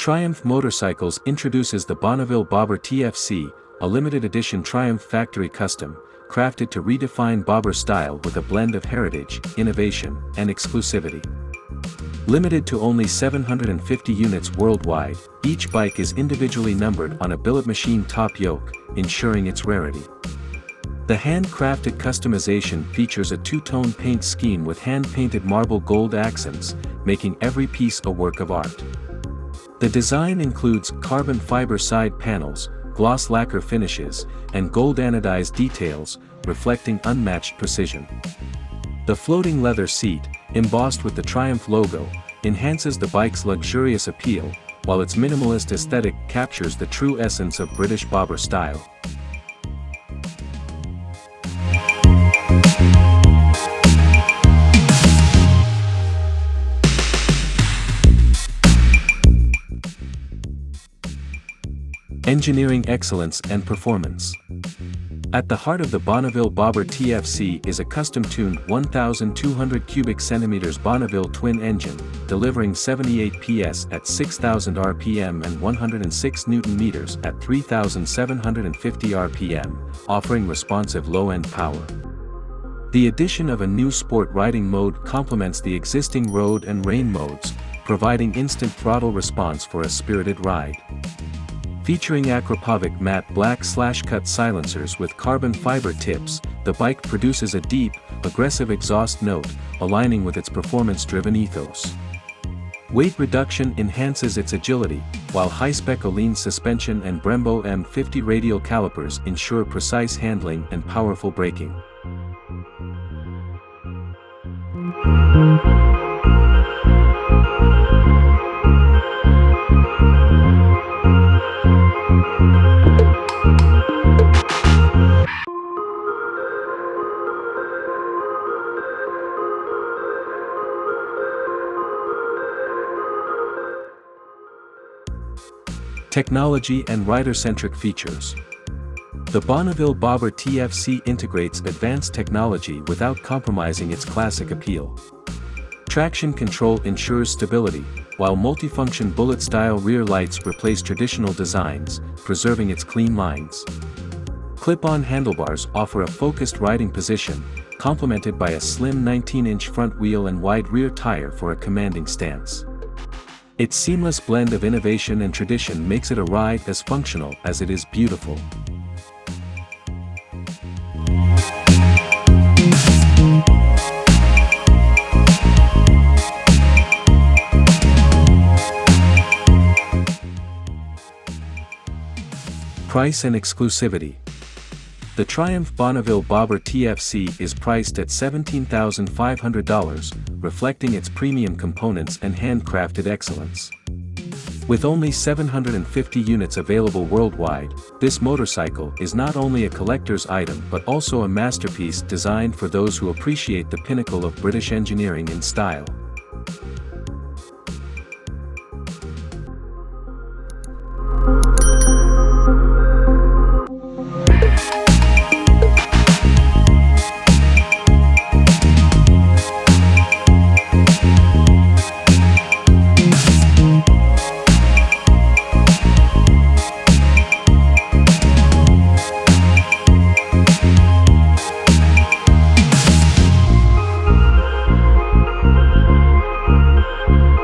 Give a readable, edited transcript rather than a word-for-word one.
Triumph Motorcycles introduces the Bonneville Bobber TFC, a limited edition Triumph factory custom, crafted to redefine bobber style with a blend of heritage, innovation, and exclusivity. Limited to only 750 units worldwide, each bike is individually numbered on a billet-machined top yoke, ensuring its rarity. The hand-crafted customization features a two-tone paint scheme with hand-painted marble gold accents, making every piece a work of art. The design includes carbon fiber side panels, gloss lacquer finishes, and gold anodized details, reflecting unmatched precision. The floating leather seat, embossed with the Triumph logo, enhances the bike's luxurious appeal, while its minimalist aesthetic captures the true essence of British bobber style. Engineering excellence and performance. At the heart of the Bonneville Bobber TFC is a custom-tuned 1,200 cubic centimeters Bonneville twin engine, delivering 78 PS at 6,000 RPM and 106 Nm at 3,750 RPM, offering responsive low-end power. The addition of a new sport riding mode complements the existing road and rain modes, providing instant throttle response for a spirited ride. Featuring Akrapovič matte black/cut silencers with carbon fiber tips, the bike produces a deep, aggressive exhaust note, aligning with its performance-driven ethos. Weight reduction enhances its agility, while high-spec Öhlins suspension and Brembo M50 radial calipers ensure precise handling and powerful braking. Technology and rider-centric features. The Bonneville Bobber TFC integrates advanced technology without compromising its classic appeal. Traction control ensures stability, while multifunction bullet-style rear lights replace traditional designs, preserving its clean lines. Clip-on handlebars offer a focused riding position, complemented by a slim 19-inch front wheel and wide rear tire for a commanding stance. Its seamless blend of innovation and tradition makes it a ride as functional as it is beautiful. Price and exclusivity. The Triumph Bonneville Bobber TFC is priced at $17,500, reflecting its premium components and handcrafted excellence. With only 750 units available worldwide, this motorcycle is not only a collector's item but also a masterpiece designed for those who appreciate the pinnacle of British engineering in style.